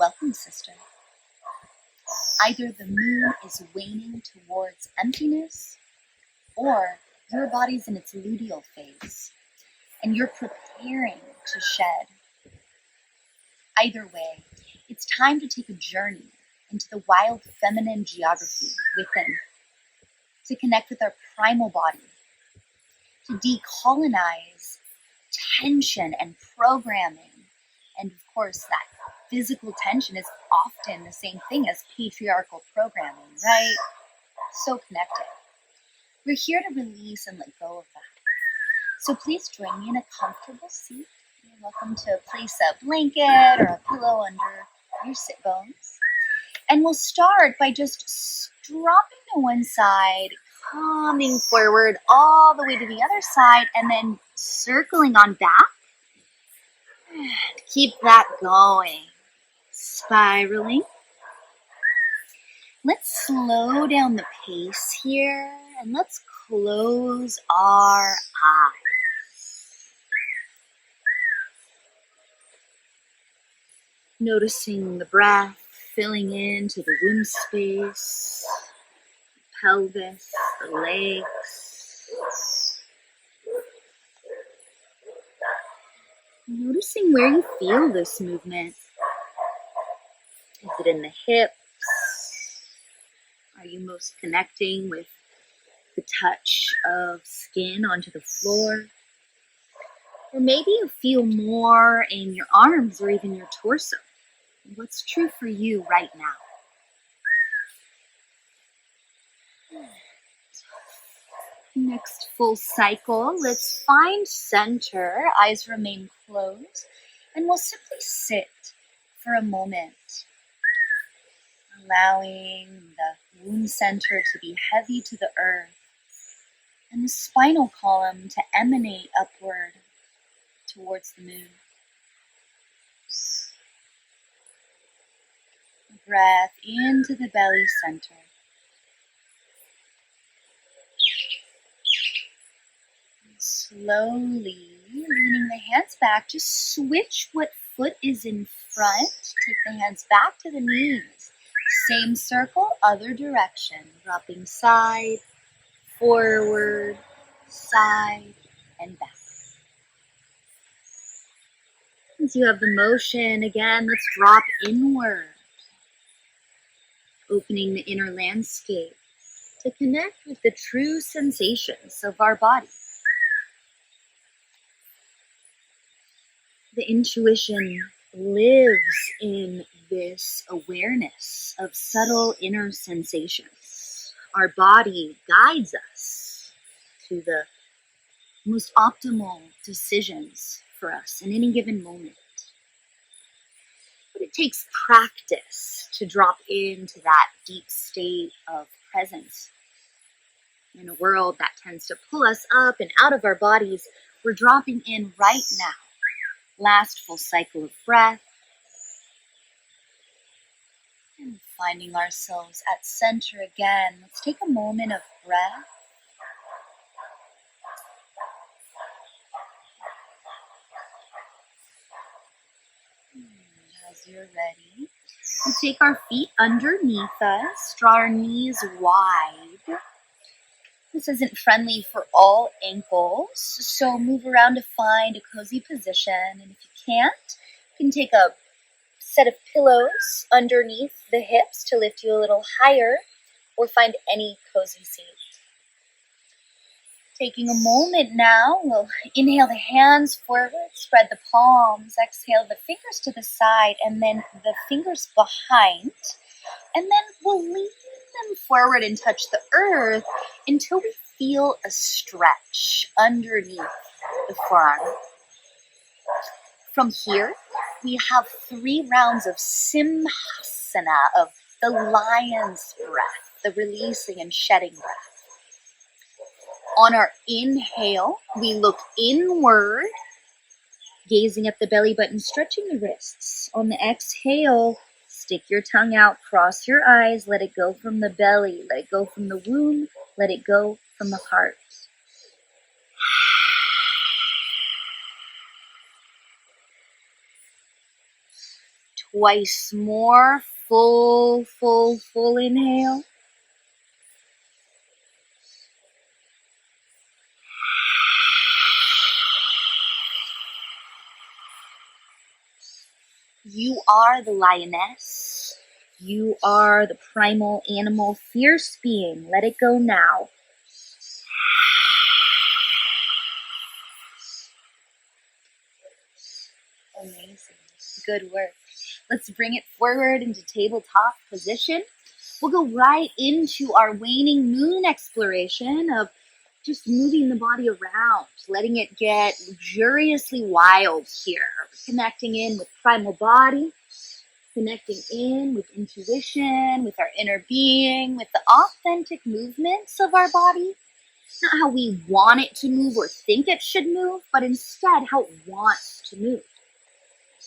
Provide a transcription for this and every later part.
Welcome, sister. Either the moon is waning towards emptiness, or your body's in its luteal phase, and you're preparing to shed. Either way, it's time to take a journey into the wild feminine geography within, to connect with our primal body, to decolonize tension and programming. And of course, that physical tension is often the same thing as patriarchal programming, right? So connected. We're here to release and let go of that. So please join me in a comfortable seat. You're welcome to place a blanket or a pillow under your sit bones. And we'll start by just dropping to one side, coming forward all the way to the other side, and then circling on back. Keep that going. Spiraling. Let's slow down the pace here, and let's close our eyes. Noticing the breath filling into the womb space, the pelvis, the legs. Noticing where you feel this movement. Is it in the hips? Are you most connecting with the touch of skin onto the floor? Or maybe you feel more in your arms or even your torso. What's true for you right now? Next full cycle, let's find center. Eyes remain closed. And we'll simply sit for a moment, allowing the womb center to be heavy to the earth and the spinal column to emanate upward towards the moon. Breath into the belly center. And slowly leaning the hands back, just switch what foot is in front. Take the hands back to the knees. Same circle, other direction. Dropping side, forward, side, and back. As you have the motion, again, let's drop inward. Opening the inner landscape to connect with the true sensations of our body. The intuition lives in this awareness of subtle inner sensations. Our body guides us to the most optimal decisions for us in any given moment. But it takes practice to drop into that deep state of presence. In a world that tends to pull us up and out of our bodies, we're dropping in right now. Last full cycle of breath. And finding ourselves at center again. Let's take a moment of breath. As you're ready, we'll take our feet underneath us, draw our knees wide. This isn't friendly for all ankles, so move around to find a cozy position. And if you can't, you can take a set of pillows underneath the hips to lift you a little higher, or find any cozy seat. Taking a moment now, we'll inhale the hands forward, spread the palms, exhale the fingers to the side, and then the fingers behind. And then we'll lean them forward and touch the earth until we feel a stretch underneath the forearm. From here, we have 3 rounds of simhasana, of the lion's breath, the releasing and shedding breath. On our inhale, we look inward, gazing at the belly button, stretching the wrists. On the exhale, stick your tongue out, cross your eyes, let it go from the belly, let it go from the womb, let it go from the heart. twice more. Full inhale. You are the lioness. You are the primal animal, fierce being. Let it go now. Amazing. Good work. Let's bring it forward into tabletop position. We'll go right into our waning moon exploration of just moving the body around, letting it get luxuriously wild here. Connecting in with primal body, connecting in with intuition, with our inner being, with the authentic movements of our body. Not how we want it to move or think it should move, but instead how it wants to move.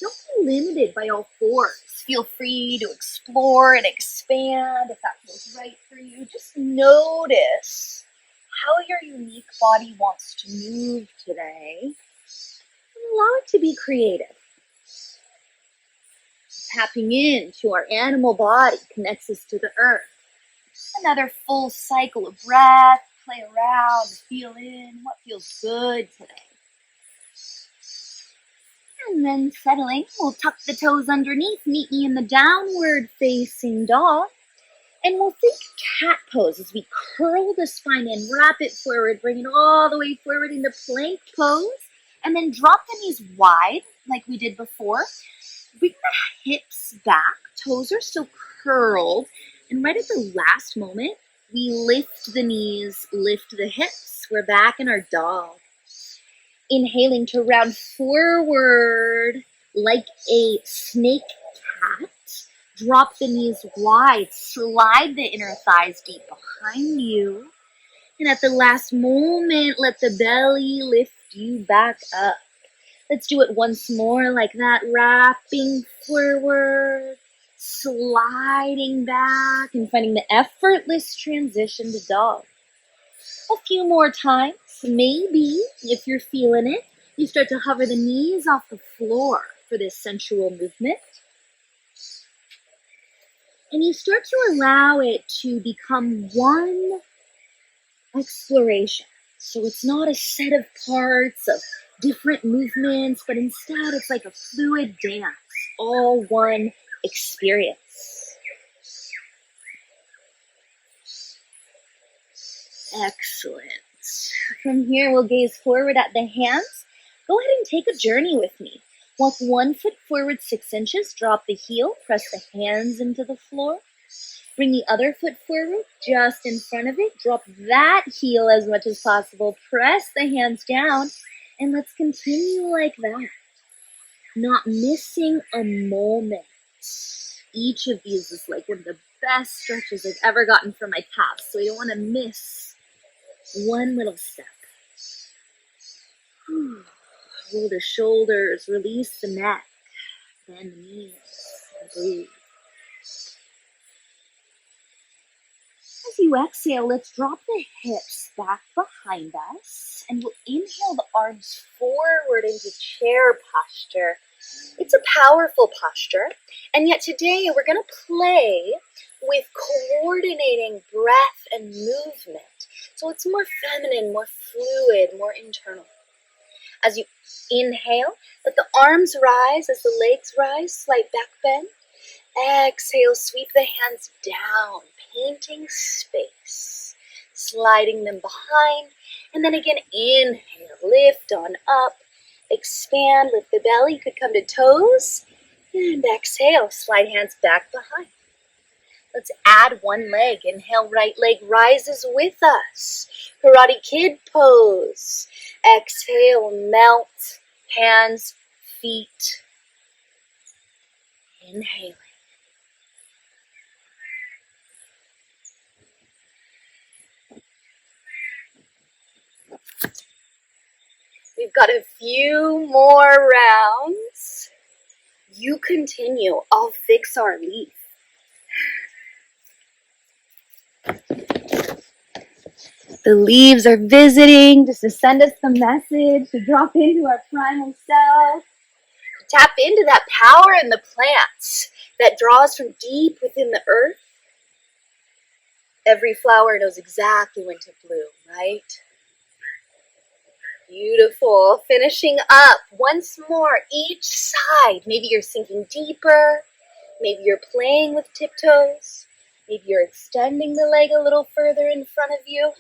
Don't be limited by all fours. Feel free to explore and expand if that feels right for you. Just notice how your unique body wants to move today. And allow it to be creative. Tapping into our animal body connects us to the earth. Another full cycle of breath. Play around, feel in what feels good today. And then settling, we'll tuck the toes underneath, meet me in the downward facing dog. And we'll think cat pose as we curl the spine in, wrap it forward, bring it all the way forward into plank pose. And then drop the knees wide like we did before. Bring the hips back, toes are still curled. And right at the last moment, we lift the knees, lift the hips. We're back in our dog. Inhaling to round forward like a snake cat. Drop the knees wide. Slide the inner thighs deep behind you. And at the last moment, let the belly lift you back up. Let's do it once more like that. Wrapping forward. Sliding back. And finding the effortless transition to dog. A few more times. Maybe, if you're feeling it, you start to hover the knees off the floor for this sensual movement. And you start to allow it to become one exploration. So it's not a set of parts of different movements, but instead it's like a fluid dance, all one experience. Excellent. From here, we'll gaze forward at the hands. Go ahead and take a journey with me. Walk 1 foot forward 6 inches, drop the heel, press the hands into the floor. Bring the other foot forward, just in front of it. Drop that heel as much as possible. Press the hands down, and let's continue like that. Not missing a moment. Each of these is like one of the best stretches I've ever gotten for my calves, so I don't want to miss one little step. Roll the shoulders, release the neck, bend the knees, and breathe. As you exhale, let's drop the hips back behind us, and we'll inhale the arms forward into chair posture. It's a powerful posture, and yet today we're going to play with coordinating breath and movement. So it's more feminine, more fluid, more internal. As you inhale, let the arms rise as the legs rise, slight back bend. Exhale, sweep the hands down, painting space, sliding them behind. And then again, inhale, lift on up, expand, lift the belly. You could come to toes. And exhale, slide hands back behind. Let's add one leg. Inhale, right leg rises with us. Karate Kid pose. Exhale, melt, hands, feet. Inhaling. We've got a few more rounds. You continue. I'll fix our leaf. The leaves are visiting just to send us the message to drop into our primal self. Tap into that power in the plants that draws from deep within the earth. Every flower knows exactly when to bloom, right? Beautiful. Finishing up once more each side. Maybe you're sinking deeper. Maybe you're playing with tiptoes. Maybe you're extending the leg a little further in front of you.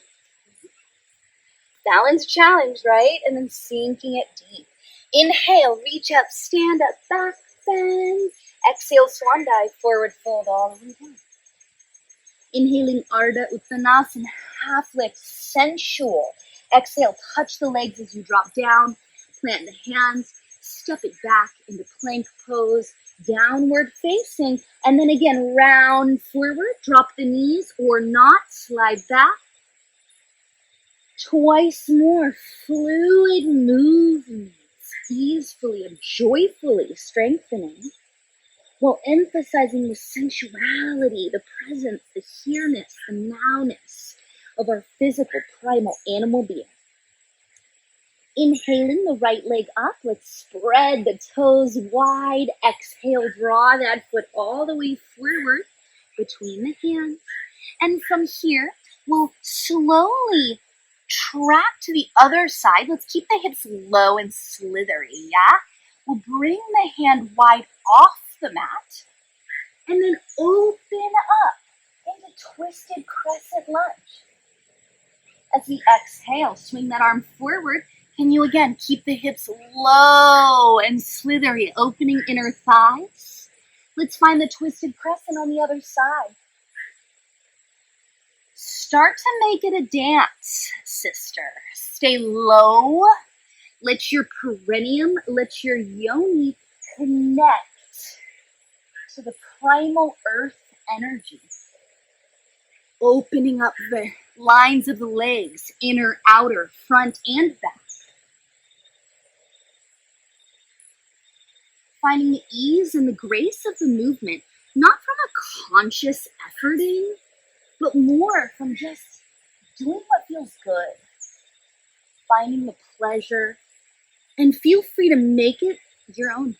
Balance challenge, right? And then sinking it deep. Inhale, reach up, stand up, back bend. Exhale, swan dive, forward fold all the way down. Inhaling Ardha Uttanasana, half lift, sensual. Exhale, touch the legs as you drop down. Plant the hands, step it back into plank pose, downward facing, and then again, round forward, drop the knees or not, slide back. Twice more, fluid movements, easefully and joyfully strengthening, while emphasizing the sensuality, the presence, the here-ness, the now-ness of our physical, primal animal being. Inhaling the right leg up, let's spread the toes wide. Exhale, draw that foot all the way forward between the hands. And from here, we'll slowly track to the other side. Let's keep the hips low and slithery, yeah? We'll bring the hand wide off the mat, and then open up into twisted crescent lunge. As we exhale, swing that arm forward. Can you again keep the hips low and slithery, opening inner thighs? Let's find the twisted crescent on the other side. Start to make it a dance, sister. Stay low. Let your perineum, let your yoni connect to the primal earth energy. Opening up the lines of the legs, inner, outer, front, and back. Finding the ease and the grace of the movement, not from a conscious efforting, but more from just doing what feels good. Finding the pleasure, and feel free to make it your own.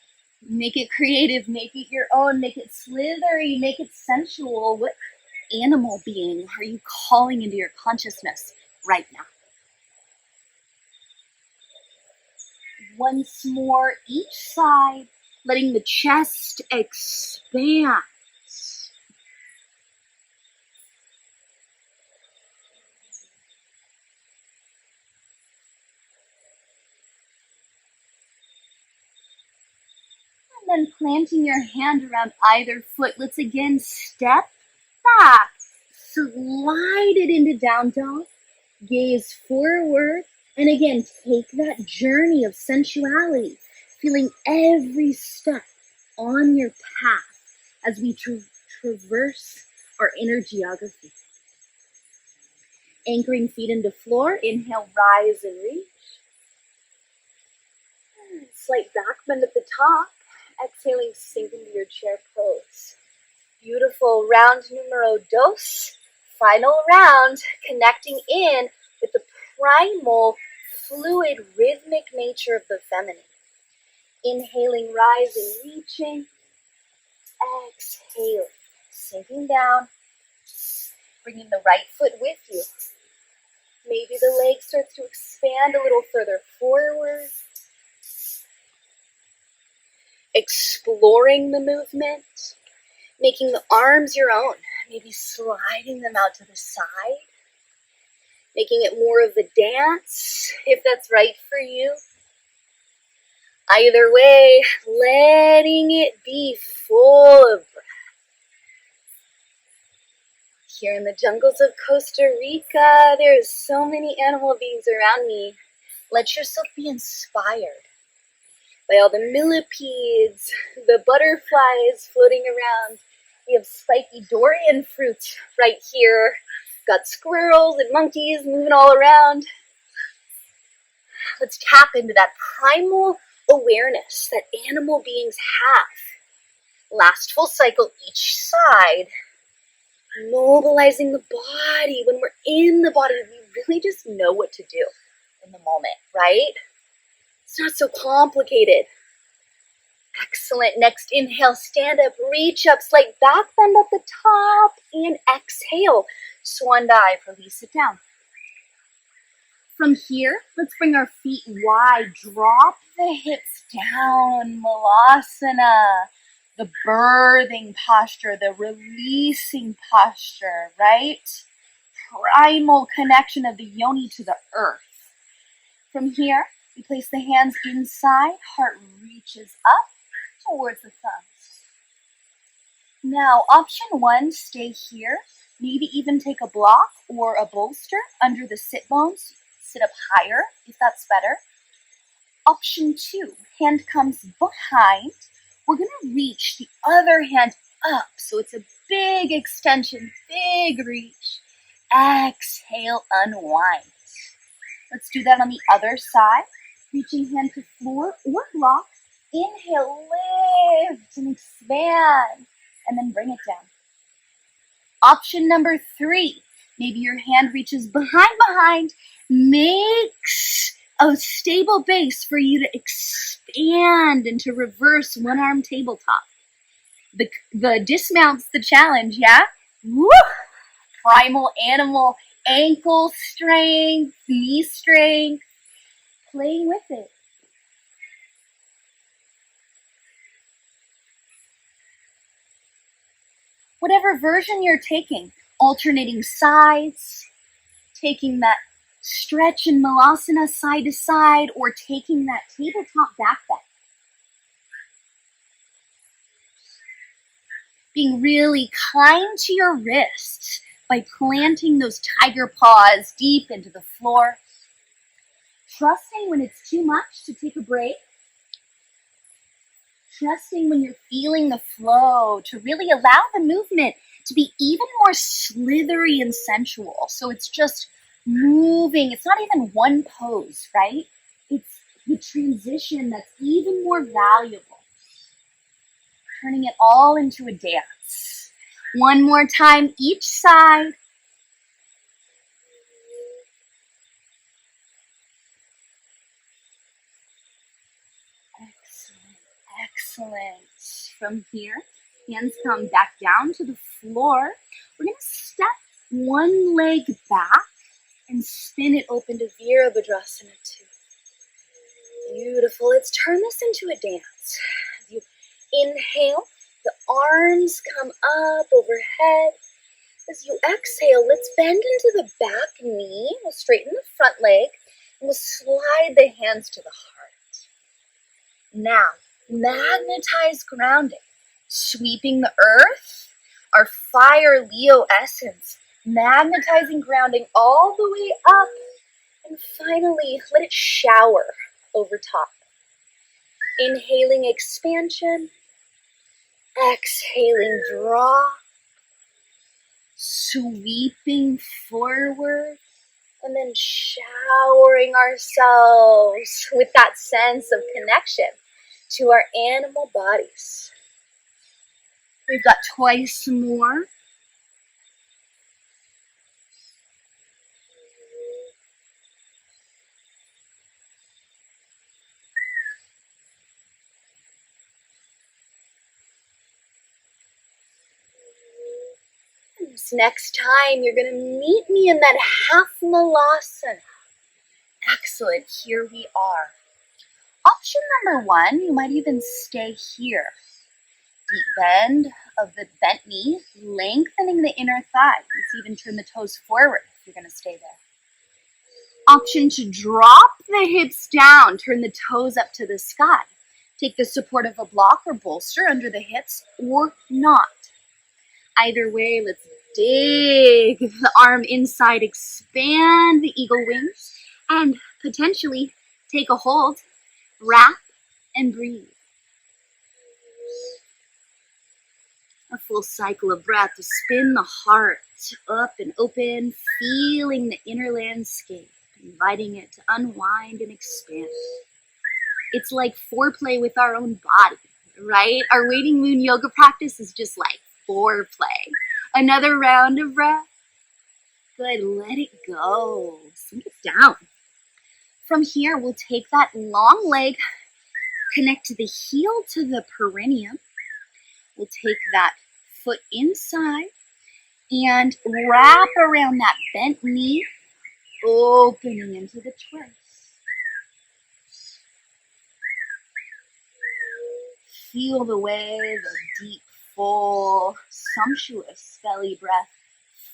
Make it creative, make it your own, make it slithery, make it sensual. What animal being are you calling into your consciousness right now? Once more, each side, letting the chest expand. And then planting your hand around either foot, let's again step back, slide it into down dog, gaze forward, and again take that journey of sensuality, feeling every step on your path as we traverse our inner geography. Anchoring feet into floor, inhale, rise and reach. Slight back bend at the top. Exhaling, sink into your chair pose. Beautiful round numero dos. Final round, connecting in with the primal, fluid, rhythmic nature of the feminine. Inhaling, rising, reaching. Exhaling, sinking down. Bringing the right foot with you. Maybe the leg starts to expand a little further forward. Exploring the movement, making the arms your own, maybe sliding them out to the side, making it more of a dance, if that's right for you. Either way, letting it be full of breath. Here in the jungles of Costa Rica, there's so many animal beings around me. Let yourself be inspired by all the millipedes, the butterflies floating around. We have spiky durian fruits right here. Got squirrels and monkeys moving all around. Let's tap into that primal awareness that animal beings have. Last full cycle each side. Mobilizing the body. When we're in the body, we really just know what to do in the moment, right? It's not so complicated. Excellent. Next inhale, stand up, reach up, slight back bend at the top, and exhale. Swan dive, release it down. From here, let's bring our feet wide, drop the hips down, Malasana, the birthing posture, the releasing posture, right? Primal connection of the yoni to the earth. From here, we place the hands inside, heart reaches up towards the thumbs. Now, option one, stay here. Maybe even take a block or a bolster under the sit bones. Sit up higher if that's better. Option two, hand comes behind. We're going to reach the other hand up. So it's a big extension, big reach. Exhale, unwind. Let's do that on the other side. Reaching hand to floor or block. Inhale, lift and expand. And then bring it down. Option number three. Maybe your hand reaches behind, makes a stable base for you to expand into reverse one-arm tabletop. The dismounts the challenge, yeah? Woo! Primal animal, ankle strength, knee strength, playing with it. Whatever version you're taking, alternating sides, taking that stretch in Malasana side to side, or taking that tabletop back bend. Being really kind to your wrists by planting those tiger paws deep into the floor. Trusting when it's too much to take a break. Trusting when you're feeling the flow to really allow the movement to be even more slithery and sensual. So it's just moving. It's not even one pose, right? It's the transition that's even more valuable. Turning it all into a dance. One more time, each side. Excellent. From here, hands come back down to the floor. We're going to step one leg back and spin it open to Virabhadrasana 2. Beautiful. Let's turn this into a dance. You inhale, the arms come up overhead. As you exhale, let's bend into the back knee. We'll straighten the front leg and we'll slide the hands to the heart. Now, magnetize grounding, sweeping the earth, our fire Leo essence, magnetizing grounding all the way up, and finally let it shower over top. Inhaling expansion, exhaling draw, sweeping forward, and then showering ourselves with that sense of connection to our animal bodies. We've got twice more. This next time, you're going to meet me in that half Malasana. Excellent, here we are. Option number one, you might even stay here. Deep bend of the bent knee, lengthening the inner thigh. Let's even turn the toes forward if you're going to stay there. Option to drop the hips down, turn the toes up to the sky. Take the support of a block or bolster under the hips or not. Either way, let's dig the arm inside, expand the eagle wings, and potentially take a hold, wrap, and breathe. A full cycle of breath to spin the heart up and open, feeling the inner landscape, inviting it to unwind and expand. It's like foreplay with our own body, right? Our Waning Moon yoga practice is just like foreplay. Another round of breath. Good, let it go. Sink it down. From here, we'll take that long leg, Connect the heel to the perineum. We'll take that foot inside and wrap around that bent knee, opening into the twist. Feel the way the deep, full, sumptuous belly breath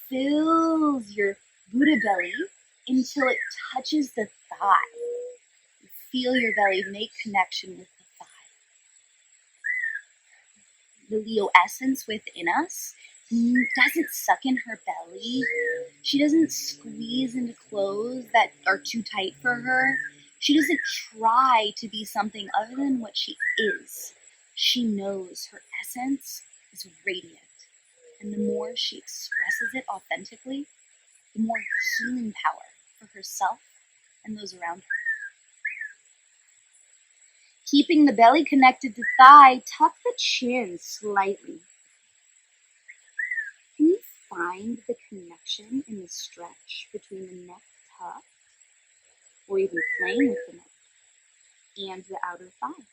fills your Buddha belly until it touches the thigh. Feel your belly make connection with the thigh. The Leo essence within us doesn't suck in her belly. She doesn't squeeze into clothes that are too tight for her. She doesn't try to be something other than what she is. She knows her essence is radiant. And the more she expresses it authentically, the more healing power for herself and those around her. Keeping the belly connected to thigh, tuck the chin slightly. Can you find the connection in the stretch between the neck tuck, or even playing with the neck, and the outer thigh?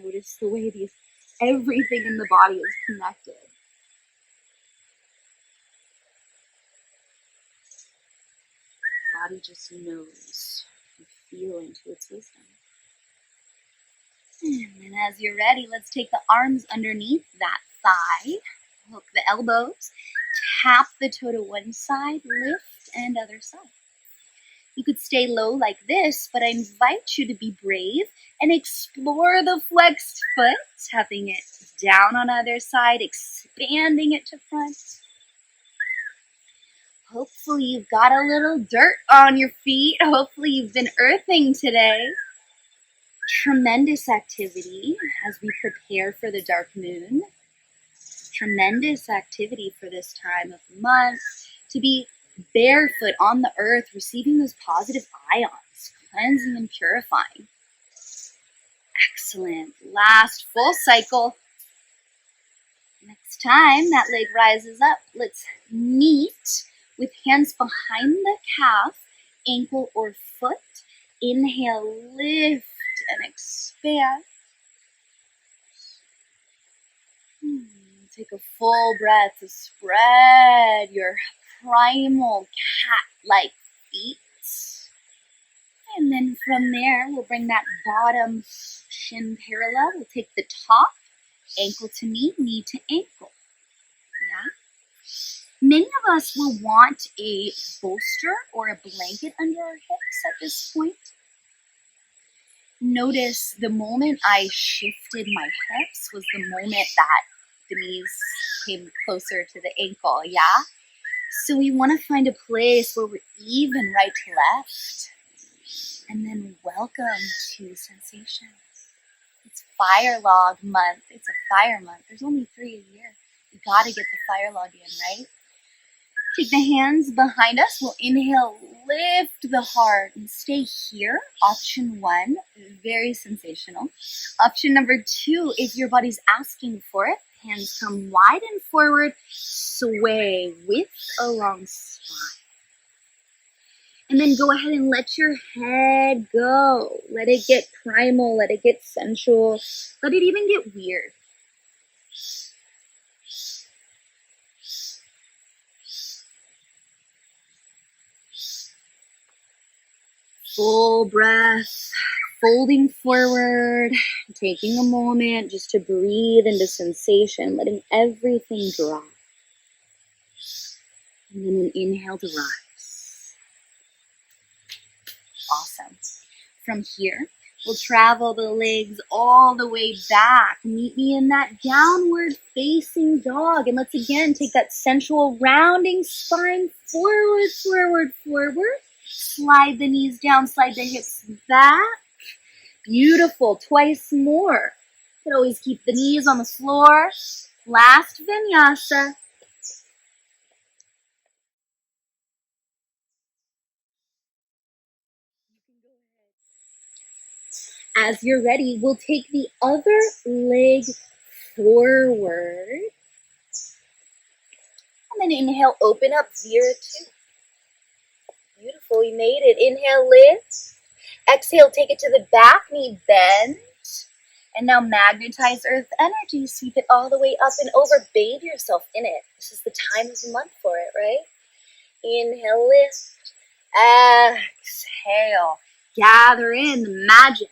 Notice the way everything in the body is connected. The body just knows and feel into its wisdom. And then as you're ready, let's take the arms underneath that thigh, hook the elbows, tap the toe to one side, lift, and other side. You could stay low like this, but I invite you to be brave and explore the flexed foot, tapping it down on either side, expanding it to front. Hopefully you've got a little dirt on your feet. Hopefully you've been earthing today. Tremendous activity as we prepare for the dark moon. Tremendous activity for this time of month to be barefoot on the earth, receiving those positive ions, cleansing and purifying. Excellent. Last full cycle. Next time that leg rises up, let's meet with hands behind the calf, ankle or foot. Inhale, lift and expand. Take a full breath to spread your primal cat-like feet. And then from there, we'll bring that bottom shin parallel. We'll take the top, ankle to knee to ankle. Yeah? Many of us will want a bolster or a blanket under our hips at this point. Notice the moment I shifted my hips was the moment that the knees came closer to the ankle, yeah? So we want to find a place where we're even right to left. And then welcome to sensation. It's fire log month. It's a fire month. There's only 3 a year. You gotta get the fire log in, right? Take the hands behind us. We'll inhale, lift the heart, and stay here. Option 1, very sensational. Option number 2, if your body's asking for it, hands come wide and forward, sway width along spine. And then go ahead and let your head go. Let it get primal, let it get sensual, let it even get weird. Full breath, folding forward, taking a moment just to breathe into sensation, letting everything drop. And then an inhale to rise. Awesome. From here, we'll travel the legs all the way back. Meet me in that downward facing dog. And let's again take that sensual rounding spine forward, forward, forward. Slide the knees down, slide the hips back. Beautiful. Twice more. You can always keep the knees on the floor. Last vinyasa. As you're ready, we'll take the other leg forward. And then inhale, open up, Viratu. Beautiful, you made it. Inhale, lift. Exhale, take it to the back, knee bend. And now magnetize earth energy, sweep it all the way up and over, bathe yourself in it. This is the time of the month for it, right? Inhale, lift, exhale. Gather in the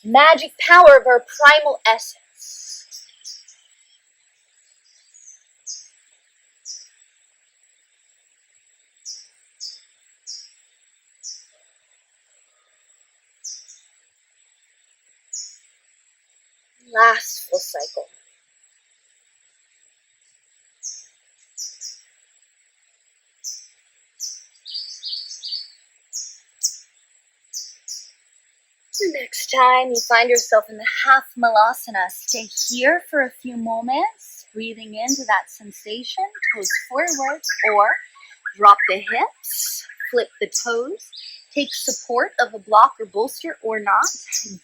magic power of our primal essence. Last full cycle. The next time you find yourself in the half Malasana, stay here for a few moments, breathing into that sensation, toes forward, or drop the hips, flip the toes, take support of a block or bolster or not,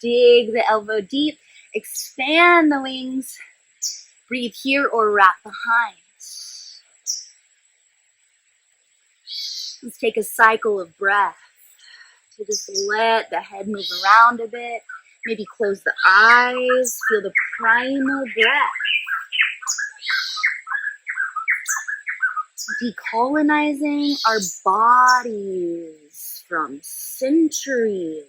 dig the elbow deep, expand the wings, breathe here or wrap behind. Let's take a cycle of breath. So just let the head move around a bit. Maybe close the eyes. Feel the primal breath. Decolonizing our bodies from centuries.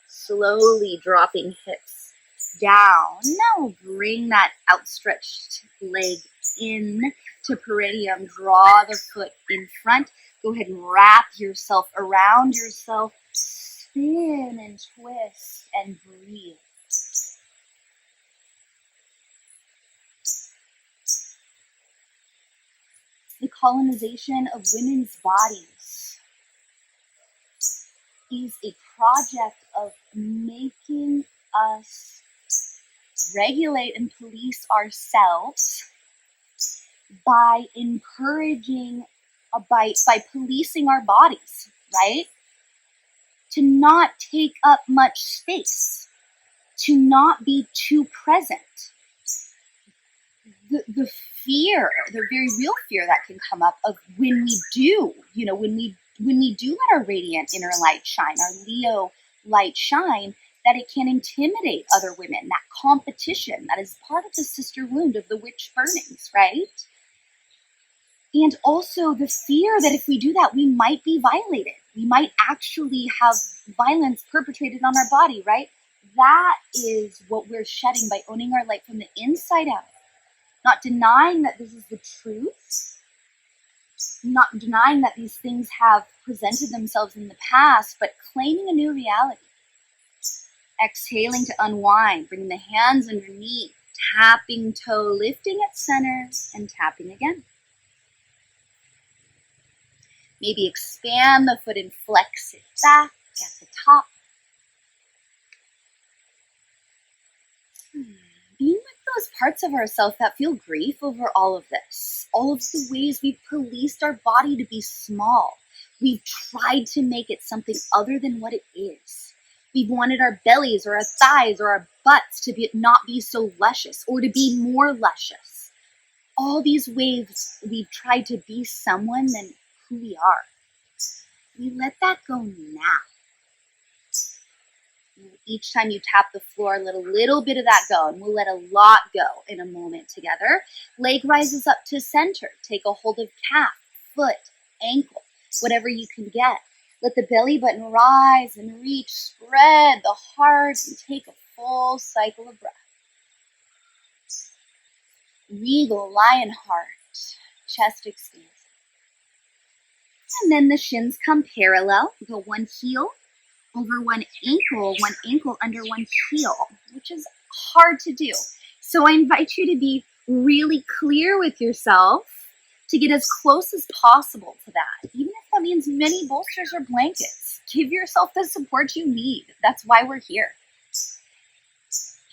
Slowly dropping hips down. Now bring that outstretched leg in to peridium. Draw the foot in front. Go ahead and wrap yourself around yourself. Spin and twist and breathe. The colonization of women's bodies is a project of making us regulate and police ourselves by encouraging, by policing our bodies, right? To not take up much space, to not be too present. The fear, the very real fear that can come up of when we do, when we do let our radiant inner light shine, our Leo light shine, that it can intimidate other women, that competition that is part of the sister wound of the witch burnings, right? And also the fear that if we do that, we might be violated. We might actually have violence perpetrated on our body, right? That is what we're shedding by owning our light from the inside out. Not denying that this is the truth. Not denying that these things have presented themselves in the past, but claiming a new reality. Exhaling to unwind, bringing the hands underneath, tapping toe, lifting at center, and tapping again. Maybe expand the foot and flex it back at the top. Being with those parts of ourselves that feel grief over all of this, all of the ways we've policed our body to be small. We've tried to make it something other than what it is. We've wanted our bellies or our thighs or our butts to not be so luscious or to be more luscious. All these ways we've tried to be someone than who we are. We let that go now. Each time you tap the floor, let a little bit of that go, and we'll let a lot go in a moment together. Leg rises up to center. Take a hold of calf, foot, ankle, whatever you can get. Let the belly button rise and reach, spread the heart, and take a full cycle of breath. Regal lion heart, chest expands. And then the shins come parallel. Go one heel over one ankle under one heel, which is hard to do. So I invite you to be really clear with yourself to get as close as possible to that, even if that means many bolsters or blankets. Give yourself the support you need. That's why we're here.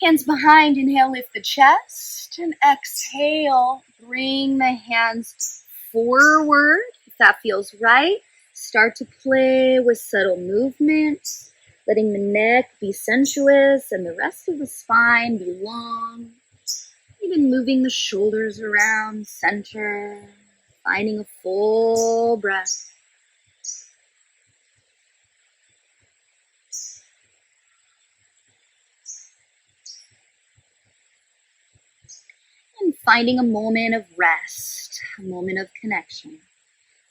Hands behind, inhale, lift the chest, and exhale, bring the hands forward, if that feels right. Start to play with subtle movements, letting the neck be sensuous and the rest of the spine be long. Even moving the shoulders around, center, finding a full breath. finding a moment of rest, a moment of connection,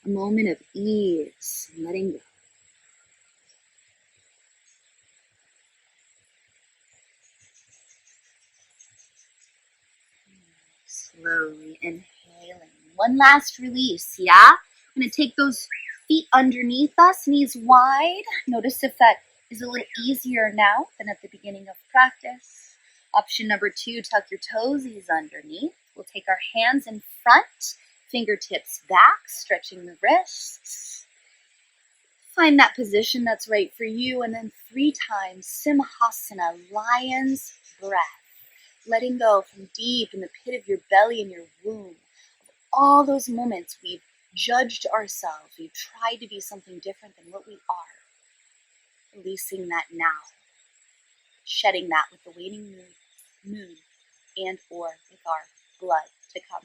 a moment of ease, letting go. Slowly inhaling. One last release, yeah? I'm going to take those feet underneath us, knees wide. Notice if that is a little easier now than at the beginning of practice. Option number 2, tuck your toesies underneath. We'll take our hands in front, fingertips back, stretching the wrists. Find that position that's right for you, and then 3 times, Simhasana, lion's breath. Letting go from deep in the pit of your belly and your womb. All those moments we've judged ourselves, we've tried to be something different than what we are. Releasing that now. Shedding that with the waning moon and or with our blood to come.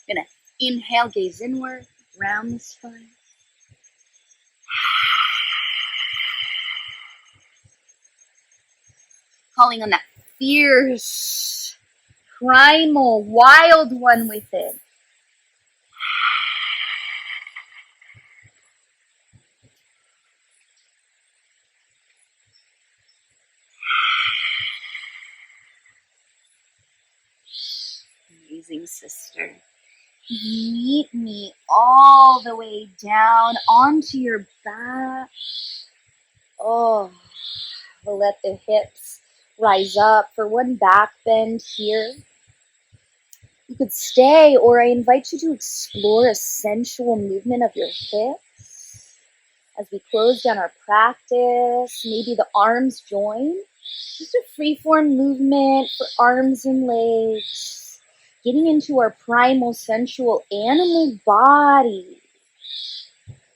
I'm going to inhale, gaze inward, round the spine. Calling on that fierce, primal, wild one within. Amazing, sister. Meet me all the way down onto your back. Oh, we'll let the hips rise up for one back bend here. You could stay, or I invite you to explore a sensual movement of your hips. As we close down our practice, maybe the arms join. Just a free-form movement for arms and legs. Getting into our primal, sensual animal body.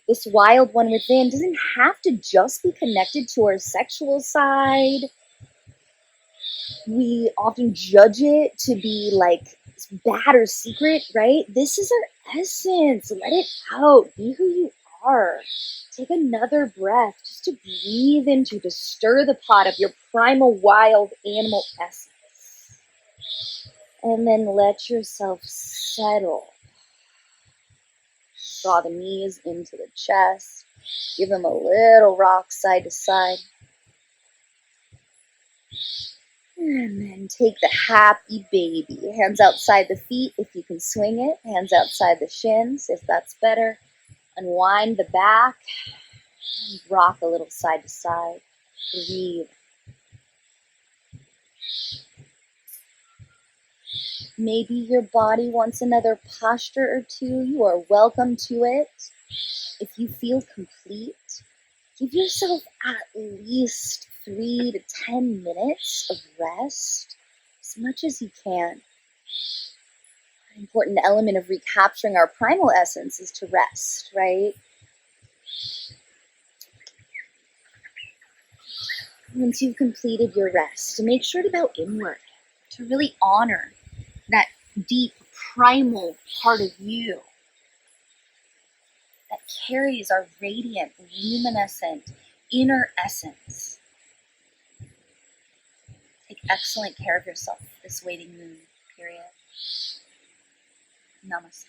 This wild one within doesn't have to just be connected to our sexual side. We often judge it to be like bad or secret, right? This is our essence. Let it out. Be who you are. Take another breath just to breathe into, to stir the pot of your primal, wild animal essence. And then let yourself settle. Draw the knees into the chest. Give them a little rock side to side. And then take the happy baby. Hands outside the feet if you can swing it. Hands outside the shins if that's better. Unwind the back. And rock a little side to side. Breathe. Maybe your body wants another posture or two. You are welcome to it. If you feel complete, give yourself at least 3 to 10 minutes of rest, as much as you can. An important element of recapturing our primal essence is to rest, right? Once you've completed your rest, make sure to bow inward, to really honor that deep primal part of you that carries our radiant, luminescent inner essence. Take excellent care of yourself this waiting moon period. Namaste.